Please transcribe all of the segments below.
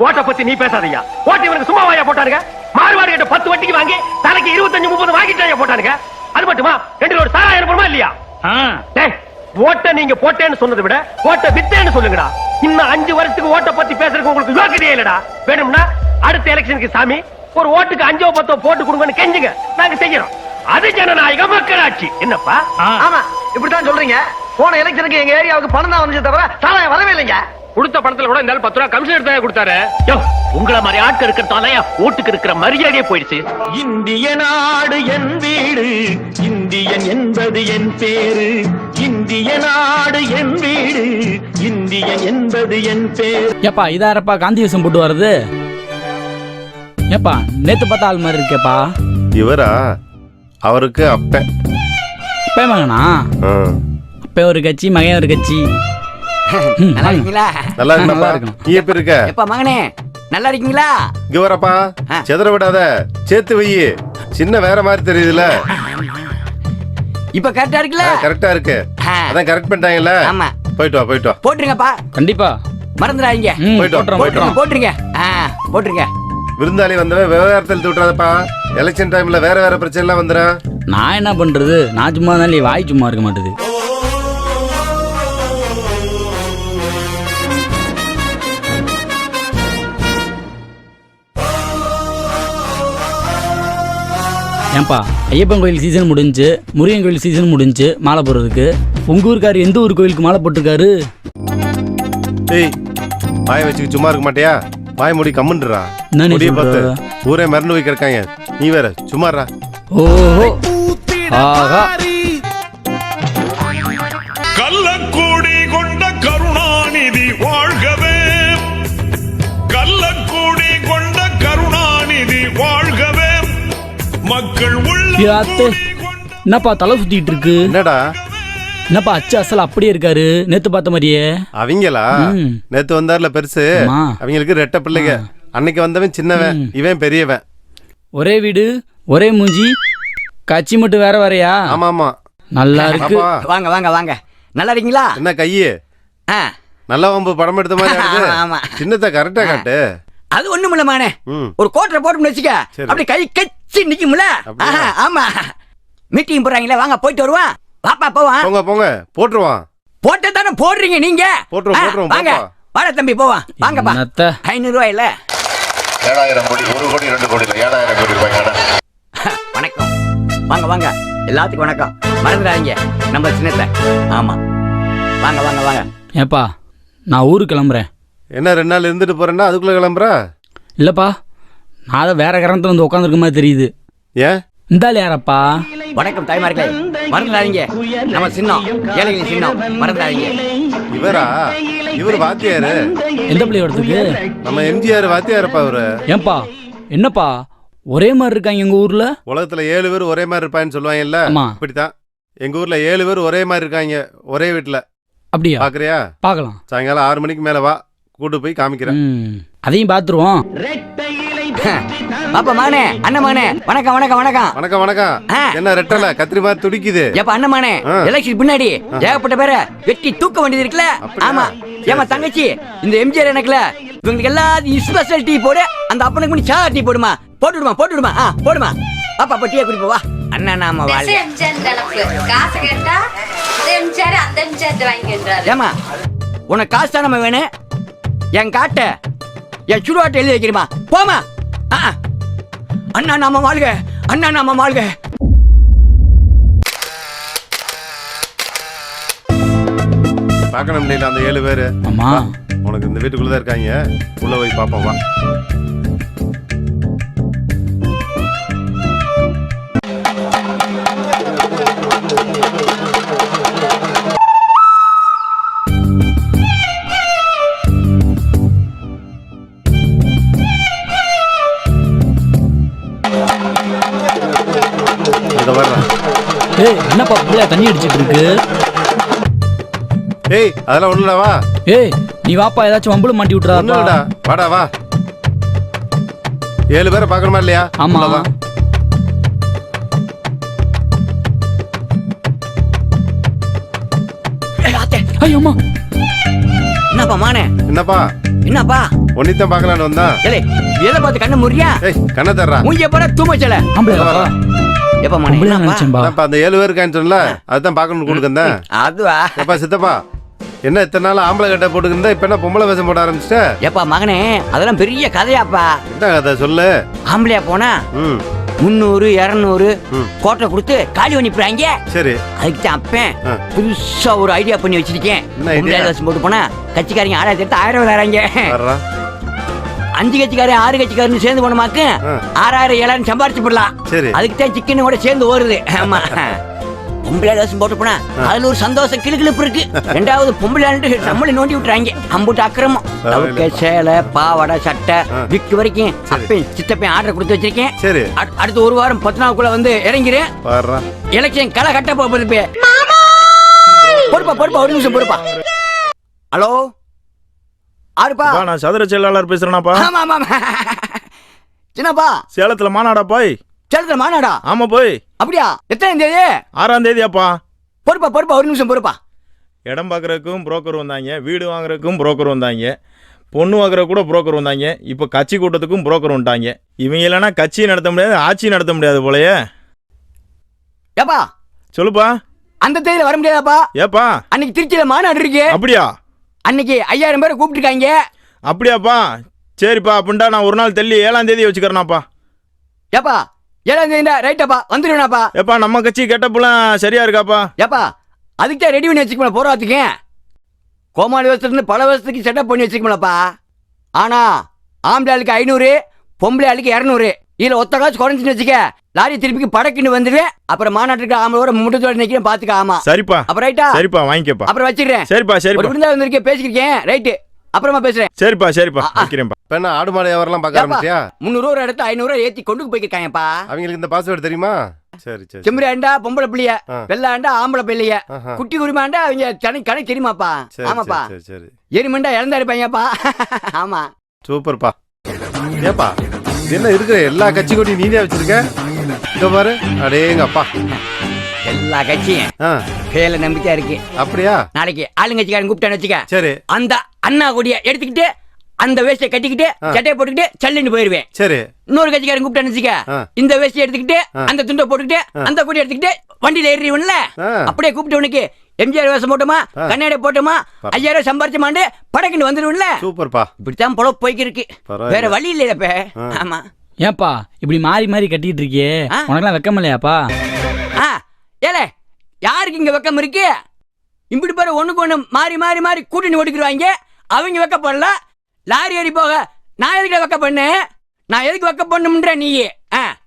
ஓட்ட பத்தி நீ பேசாதயா. ஓட்டு இவனுக்கு சும்மா வாயா போட்டானுங்க. மாறுவாடி கிட்ட 10 வட்டிக்கு வாங்கி தலைக்கு 25-30 வாங்கிட்டாங்க போட்டானுங்க. அது மட்டுமா 2 லோடு சாராயம் அனுப்புறமா இல்லையா? ஓட்ட நீங்க போட்டேன்னு சொன்னதை விட ஓட்ட வித்தேன்னு சொல்லுங்கடா. இன்னும் 5 வருஷத்துக்கு ஓட்ட பத்தி பேசுறதுக்கு உங்களுக்கு யோக்கியதே இல்லடா. வேணும்னா அடுத்த எலெக்ஷனுக்கு சாமி ஒரு ஓட்டுக்கு 5-10 போட்டு கொடுங்கன்னு கெஞ்சுங்க, நாங்க செய்யறோம். அது ஜனநாயக மக்களாட்சி. என்னப்பா? ஆமா, இப்படித்தான் சொல்றீங்க. போன எலெக்ஷனுக்கு எங்க ஏரியாவுக்கு பணம் தான் வந்துச்சு தவிர சாராயம் வரவே இல்லைங்க. கொடுத்த பணத்துல கூட இந்த 10 ரூபாய் கமிஷன் எடுத்து கொடுத்தாரு. உங்களை மாதிரி ஆட்கள் இருக்கிறதால ஓட்டுக்கு இருக்கிற மரியாதையே போயிடுச்சு. இந்திய நாடு என் வீடு, இந்தியன் என்பது என் பேரு. இந்திய நாடு என் வீடு, இந்தியன் என்பது என் பேரு. ஏப்பா இதாரப்பா காந்தியசம் போட்டு வருது. ஏப்பா நேத்து பார்த்த ஆள் மாதிரி இருக்கேப்பா. இவரா? அவருக்கு அப்ப மகனா? அப்ப ஒரு கட்சி, மகன் ஒரு கட்சி. நல்லா இருக்கீங்களா? நல்லா இருக்கணும். நீ எப்படி இருக்க? எப்பா மகனே நல்லா இருக்கீங்களா? இங்க வரப்பா, செதற விடாத, சேர்த்து வை. சின்ன வேற மாதிரி தெரியுதுல. இப்ப கரெக்டா இருக்குல்ல? கரெக்டா இருக்கு. அதான் கரெக்ட் பண்ணிட்டாங்கல்ல. ஆமா, போயிட்டு வா, போயிட்டு வா. போட்டுருங்கப்பா. கண்டிப்பா மறந்துடாதீங்க. போயிட்டு வா, போட்டுருங்க. போட்டுருங்க. விருந்தாளி வந்தவன் விவகாரத்தில் விட்டுறாதப்பா. எலெக்ஷன் டைம்ல வேற வேற பிரச்சனை எல்லாம் வந்துடும். நான் என்ன பண்றது? நான் சும்மா தான், வாய் சும்மா இருக்க மாட்டேது. ஏன்பா ஐயப்பன் கோயில் சீசன் முடிஞ்சு, முருகன் கோயில் சீசன் முடிஞ்சு, மாலை போடுறதுக்கு உங்க ஊருக்காரு எந்த ஊர் கோயிலுக்கு மாலை போட்டிருக்காரு? ஏய், வாய வச்சுக்க சும்மா இருக்க மாட்டியா? வாய் மூடி கம்முன்றா. முடிய பார்த்து ஊரே மறந்து போய் கிடக்காங்க. நீ வேற சும்மாறா. ஓஹோ, ஆஹா. கள்ளக்கூடி கொண்ட கருணாநிதி வாழ்கவே, கள்ளக்கூடி கொண்ட கருணாநிதி வாழ்கவே, மக்கள் என்னப்பா தலை சுத்திட்டு இருக்கு? என்னடா? என்னப்பா அச்சு அசல் அப்படியே இருக்காரு நேத்து பார்த்த மாதிரியே? அவங்களா? நேத்து வந்தார்ல பெருசு, அவங்களுக்கு ரெட்ட பிள்ளைங்க. அன்னைக்கு வந்தவன் சின்னவன், இவன் பெரியவன். ஒரே வீடு ஒரே மூஞ்சி, கட்சி மட்டும் வேற வேறையா? ஆமா ஆமா, நல்லா இருக்கு. வாங்க வாங்க வாங்க. நல்லா இருக்கீங்களா? என்ன கையே நல்ல வம்பு படம் எடுத்த மாதிரி. ஆமா, சின்னத்தை கரெக்டா காட்டு. அது ஒண்ணுமில்ல மானே, ஒரு கோட்டரை போட்டு வச்சுக்க, அப்படி கை கச்சி நிக்கும்ல. ஆமா, மீட்டிங் போறாங்களே, வாங்க போயிட்டு வருவான். பாப்பா போவான். போங்க போங்க, போட்டுருவான். போட்டு தானே போடுறீங்க நீங்க. போட்டுருவோம். வாங்க வாடா தம்பி போவான். வாங்கப்பா. 500 ரூபாய் இல்ல, 7000 கோடி. 1 கோடி 2 கோடி இல்ல, 7000 கோடி ரூபாய். வணக்கம். வாங்க வாங்க, எல்லாத்துக்கும் வணக்கம். மறந்துடாதீங்க நம்ம சின்னத்தை. ஆமா, வாங்க வாங்க வாங்க. ஏப்பா நான் ஊருக்கு கிளம்புறேன். என்ன 2 நாள் இருந்துட்டு போறேன்னா அதுக்குள்ள கிளம்புற? இல்லப்பா, நான் தான் வேற கிரகத்துல வந்து உட்காந்துருக்க மாதிரி தெரியுது. ஏன் இந்தாள் யாரப்பா? வணக்கம் தாய்மார்களே, மறந்துடாதீங்க நம்ம சின்னம், ஏழைகளின் சின்னம், மறந்துடாதீங்க. இவரா? இவர் வாத்தியாரு. எந்த பிள்ளையோடத்துக்கு? நம்ம எம்ஜிஆர் வாத்தியாருப்பா இவரு. ஏன்பா என்னப்பா ஒரே மாதிரி இருக்காங்க எங்க ஊர்ல? உலகத்துல 7 பேர் ஒரே மாதிரி இருப்பான்னு சொல்லுவாங்கல்ல, இப்படித்தான் எங்க ஊர்ல 7 பேர் ஒரே மாதிரி இருக்காங்க, ஒரே வீட்டுல. அப்படியா? பாக்குறியா? பாக்கலாம். சாயங்காலம் 6 மணிக்கு மேல வா, கூட்டு போய் காமிக்கிறேன். அதையும் பாத்துருவோம். பாப்பா மானே, அண்ணன் மானே, வணக்கம் வணக்கம் வணக்கம். வணக்கம் வணக்கம். என்ன ரெட்டல கத்திரி மாதிரி துடிக்குது? ஏப்பா அண்ணன் மானே, எலெக்ஷன் பின்னாடி ஏகப்பட்ட பேரை வெட்டி தூக்க வேண்டியது இருக்குல்ல. ஆமா, ஏமா தங்கச்சி, இந்த எம்ஜிஆர் எனக்குல இவங்களுக்கு எல்லாத்தையும் ஸ்பெஷல் டீ போடு, அந்த அப்பனுக்கு பண்ணி சாதா டீ போடுமா, போட்டுடுமா போட்டுடுமா. போடுமா பாப்பா, அப்ப டீயை குடிப்பா. வா அண்ணா, நாம வாழ். ஏமா உனக்கு காசு தான் நம்ம வேணும், என் காட்ட என் சுடுவாட்டை எழுதி வைக்கிறமா. போமா. அண்ணா நாம வாழ்க, அண்ணா நாம வாழ்க. பார்க்கணும் முடியல அந்த 7 பேரு. ஆமா, உனக்கு இந்த வீட்டுக்குள்ளதான் இருக்காங்க, உள்ள போய் பாப்போம். வா. என்னப்பா பிள்ளையா தண்ணி அடிச்சிட்டு இருக்கு? ஏய் அதெல்லாம் ஒண்ணுல. வா. ஏய் நீ வாப்பா, ஏதாச்சும் வம்புல மாட்டி விட்டுறாடா. வாடா வா. 7 பேரை பார்க்கணுமா இல்லையா? ஆமா. வா. ஐயோ அம்மா, என்னப்பா மானே? என்னப்பா என்னப்பா? ஒன்னித்தான் பார்க்கலான்னு வந்தா. ஏலே எதை பார்த்து கண்ணு முறியா? ஏய் கண்ணை தர்றா. மூஞ்சிய பாரு தூமச்சல. ஆம்பளையாப்பா? எப்பா மானே? ஆம்பளையா என்னப்பா? நினைச்சேன்பா. என்னப்பா அந்த 7 பேர் இருக்கான்னு அதுதான் பார்க்கணும்னு கொடுக்கந்தேன். அதுவா? எப்பா சித்தப்பா என்ன இத்தனை நாள் ஆம்பளை கட்டை போட்டுக்கிருந்தா இப்ப என்ன பொம்பளை வேஷம் போட ஆரம்பிச்சிட்ட? எப்பா மகனே அதெல்லாம் பெரிய கதையாப்பா. என்ன கதை சொல்லு. ஆம்பளையா போனா ம் 300 200 கோட்டை கொடுத்து காலி பண்ணி போறாங்க. சரி. அதுக்கு தான் அப்பேன் புதுசா ஒரு ஐடியா பண்ணி வச்சிருக்கேன். என்ன ஐடியா? வேஷம் போட்டு போனா கட்சிக்காரங்க 1000 எடுத்து 1000 வராங்க. வர்றா. 5 கட்சிக்காரன் 6 கட்சிக்காரன் சேர்ந்து போனமாக்கு 6000 7000 சம்பாரிச்சு போடலாம். சரி. அதுக்கு தான் சிக்கன் கூட சேர்ந்து ஓடுது. ஆமா பொம்பளை வேஷம் போட்டு போனா அதுல ஒரு சந்தோஷம் கிளுகிளுப்பு இருக்கு. ரெண்டாவது பொம்பளை நம்மளை நோண்டி விட்டுறாங்க. அம்புட்டு அக்கிரமம். தவுக்க சேலை பாவாடை சட்டை விக்கு வரைக்கும் அப்பேன் சித்தப்பேன் ஆர்டர் கொடுத்து வச்சிருக்கேன். சரி. அடுத்து ஒரு வாரம் 10 நாளுக்குள்ள வந்து இறங்கிறேன். வர்றா. எலெக்ஷன் களை கட்ட போகுது. பொறுப்பா ஒரு நிமிஷம் பொறுப்பா. ஹலோ ஆறுப்பா? நான் சதுர செயலாளர் பேசுறேனாப்பா. ஆமா ஆமா சின்னப்பா சேலத்துல மாநாடா போய்? சேலத்துல மாநாடா? ஆமா போய். அப்படியா? எத்தனை தேதி? 6ஆம் தேதியாப்பா. பொறுப்பா ஒரு நிமிஷம் பொறுப்பா. இடம் பார்க்கறதுக்கும் புரோக்கர் வந்தாங்க, வீடு வாங்குறதுக்கும் புரோக்கர் வந்தாங்க, பொண்ணு வாங்குற கூட புரோக்கர் வந்தாங்க, இப்போ கட்சி கூட்டத்துக்கும் புரோக்கர் வந்துட்டாங்க. இவங்க இல்லைன்னா கட்சி நடத்த முடியாது, ஆட்சி நடத்த முடியாது போலயே. ஏப்பா சொல்லுப்பா. அந்த தேதியில வர முடியாதாப்பா? ஏப்பா அன்னைக்கு திருச்சியில மாநாடு இருக்கு. அப்படியா? அன்னைக்கு 5000 பேரை கூப்பிட்டுருக்காங்க. அப்படியாப்பா? சரிப்பா, அப்படின்டா நான் ஒரு நாள் தள்ளி 7ஆம் தேதி வச்சுக்கிறேனாப்பா. ஏப்பா 7ஆம் தேதி ரைட்டாப்பா வந்துடுவேனாப்பா? ஏப்பா நம்ம கட்சி கெட்டப்பெல்லாம் சரியா இருக்காப்பா? ஏப்பா அதுக்கு தான் ரெடி பண்ணி வச்சுக்கணும் போராத்துக்கு. கோமாளி வருஷத்துல இருந்து பல வருஷத்துக்கு செட்டப் பண்ணி வச்சுக்கணும்லப்பா. ஆனா ஆம்பளை ஆளுக்கு 500 பொம்பளை ஆளுக்கு 200. இதுல ஒத்த காசு குறைஞ்சுன்னு வச்சுக்க லாரி திருப்பிக்கு படக்குன்னு வந்துடுவேன். அப்புறம் மாநாட்டுக்கு ஆம்பளோட முட்டத்தோட நிக்கிறேன் பாத்துக்க. ஆமா சரிப்பா. அப்புறம் ரைட்டா? சரிப்பா வாங்கிக்கப்பா. அப்புறம் வச்சிடுறேன். சரிப்பா ஒரு சரிப்பா. விருந்தா வந்திருக்கேன் பேசிக்கிறேன். ரைட்டு அப்புறமா பேசுறேன். சரிப்பா வைக்கிறேன்ப்பா. இப்ப என்ன ஆடு மாடு வியாபாரம் பார்க்க ஆரம்பிச்சியா? 300 ஒரு இடத்து 500 ஏத்தி கொண்டு போய்க்கிருக்காங்கப்பா. அவங்களுக்கு இந்த பாஸ்வேர்டு தெரியுமா? சரி சரி. செம்பரி ஆண்டா பொம்பளை பிள்ளைய, வெள்ளை ஆண்டா ஆம்பளை பிள்ளைய, ஆஹா. குட்டி குருமாண்டா அவங்க கணக்கு தெரியுமாப்பா? சரி, ஆமாப்பா. சரி சரி. எரிமண்டா இழந்தா இருப்பாங்கப்பா. ஆமா சூப்பர்ப்பா. ஏப்பா இது என்ன இருக்கிற எல்லா கட்சி கொடி நீனே வச்சிருக்க? இங்க பாரு. அடேங்கப்பா. எல்லா கட்சியும் பேல நம்பிக்கையா இருக்கு. அப்படியா? நாளைக்கு ஆளுங்கட்சிக்காரன் கூப்பிட்டான்னு வச்சுக்க. சரி. அந்த அண்ணா கொடிய எடுத்துக்கிட்டு அந்த வேஷ்டியை கட்டிக்கிட்டு சட்டையை போட்டுக்கிட்டு சல்லுன்னு போயிருவேன். சரி. இன்னொரு கட்சிக்காரன் கூப்பிட்டான்னு வச்சுக்க. இந்த வேஷ்டியை எடுத்துக்கிட்டு அந்த துண்டை போட்டுக்கிட்டு அந்த கொடி எடுத்துக்கிட்டு வண்டியில ஏறிடுவன்ல. அப்படியே கூப்பிட்டு உனக்கு எம்ஜிஆர் வேஷம் போட்டோமா கண்ணாடி போட்டோமா 5000 சம்பாரிச்சமாண்டு படக்குன்னு வந்துடுவன்ல. சூப்பர்ப்பா. இப்படித்தான் பொழப்பு போய்க்கு இருக்கு. வேற வழி இல்லையப்ப. ஆமா. ஏன்பா இப்படி மாறி மாறி கட்டிட்டு இருக்கியே, உனக்கெல்லாம் வெக்கம் இல்லையாப்பா? ஏலே யாருக்கு இங்க வெக்கம் இருக்கு? இப்படி பாரு ஒண்ணுக்கு ஒண்ணு மாறி மாறி மாறி கூட்டணி ஓடிக்கிறாங்க. அவங்க வெக்கப்படல. லாரி ஏறி போக நான் எதுக்கு வெக்க பண்ணேன்? நான் எதுக்கு வெக்க பண்ணுன்ற நீ?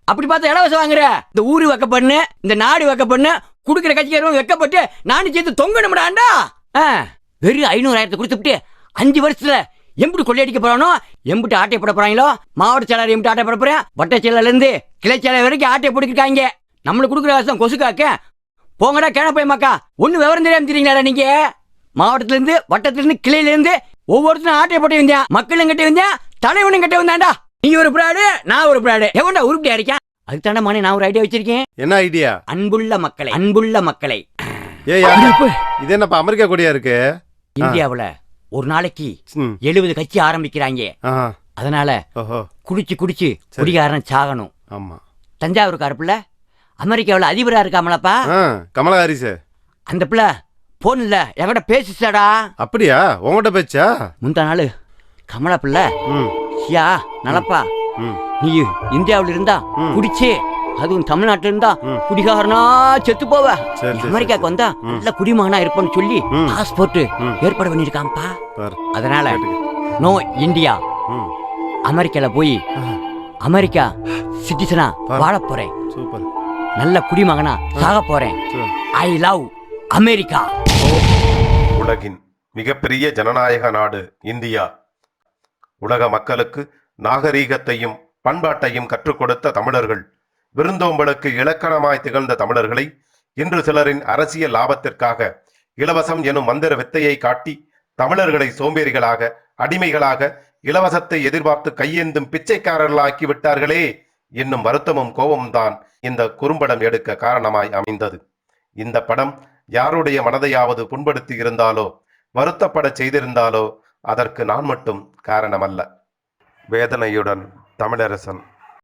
அப்படி பார்த்தா இலவசம் வாங்குற. இந்த ஊரு வெக்க பண்ணு, இந்த நாடு வெக்க பண்ணு, குடுக்கிற கட்சிக்காரங்க வெக்கப்பட்டு நானும் சேர்த்து தொங்கணும்டாண்டா. வெறும் 500,000 கொடுத்துட்டு 5 வருஷத்துல எம்பிட்டு கொள்ளையடிக்க போறானோ, எம்பிட்டு ஆட்டை போட போறாங்களோ, மாவட்ட செயலாளர் எம்பிட்டு ஆட்டை போட போறேன், வட்ட செயலாளர்ல இருந்து கிளை செயலாளர் வரைக்கும் ஆட்டை போட்டுக்கிட்டாங்க. நம்மளுக்கு கொடுக்குற வருஷம் கொசுக்காக்க போங்கடா கேன போய் மக்கா. ஒண்ணு விவரம் தெரியாம தெரியுங்களா நீங்க? மாவட்டத்துல இருந்து வட்டத்துல இருந்து கிளையில இருந்து ஒவ்வொருத்தரும் ஆட்டை போட்டு வந்தேன். மக்களும் கட்டி வந்தேன், தலைவனும் கட்டி வந்தாண்டா. நீ ஒரு பிராடு நான் ஒரு பிராடு. எவன்டா உருப்படியா இருக்கேன்? அதுக்கு தாண்டா மணி நான் ஒரு ஐடியா வச்சிருக்கேன். என்ன ஐடியா? அன்புள்ள மக்களை அன்புள்ள மக்களை. இது என்னப்பா அமெரிக்கா கொடியா இருக்கு? இந்தியாவுல ஒரு நாளைக்கு 70 கட்சி ஆரம்பிக்கிறாங்க. அதனால குடிச்சு குடிச்சு குடிகாரன் சாகணும். ஆமா. தஞ்சாவூர் பிள்ளை அமெரிக்காவில் அதிபரா இருக்காமலப்பா கமலா ஹாரிஸ். அந்த பிள்ளை போன்ல என்கிட்ட பேசிச்சாடா. அப்படியா? உங்ககிட்ட பேச்சா? முந்தா நாள் கமலா பிள்ளை யா நலப்பா நீ இந்தியாவில் இருந்தா குடிச்சே, அதுவும் தமிழ்நாட்டில் இருந்தா குடிகாரனா செத்து போவ, அமெரிக்காவுக்கு வந்தா நல்ல குடிமகனா இருப்பேன்னு சொல்லி பாஸ்போர்ட் ஏற்பாடு பண்ணிருக்காம்பா. அதனால நோ இந்தியா, அமெரிக்கால போய் அமெரிக்கா சிட்டிசனா வாழ போறேன். நல்ல குடிமகனா சாக போறேன். I love America. உலகின் மிகப்பெரிய ஜனநாயக நாடு இந்தியா. உலக மக்களுக்கு நாகரீகத்தையும் பண்பாட்டையும் கற்றுக் கொடுத்த தமிழர்கள், விருந்தோம்பலுக்கு இலக்கணமாய் திகழ்ந்த தமிழர்களை இன்று சிலரின் அரசியல் லாபத்திற்காக இலவசம் எனும் மந்திர வித்தையை காட்டி தமிழர்களை சோம்பேறிகளாக, அடிமைகளாக, இலவசத்தை எதிர்பார்த்து கையேந்தும் பிச்சைக்காரர்களாக்கி விட்டார்களே என்னும் வருத்தமும் கோபமும் தான் இந்த குறும்படம் எடுக்க காரணமாய் அமைந்தது. இந்த படம் யாருடைய மனதையாவது புண்படுத்தி இருந்தாலோ வருத்தப்பட செய்திருந்தாலோ அதற்கு நான் மட்டும் காரணமல்ல. வேதனையுடன் தமிழரசன்.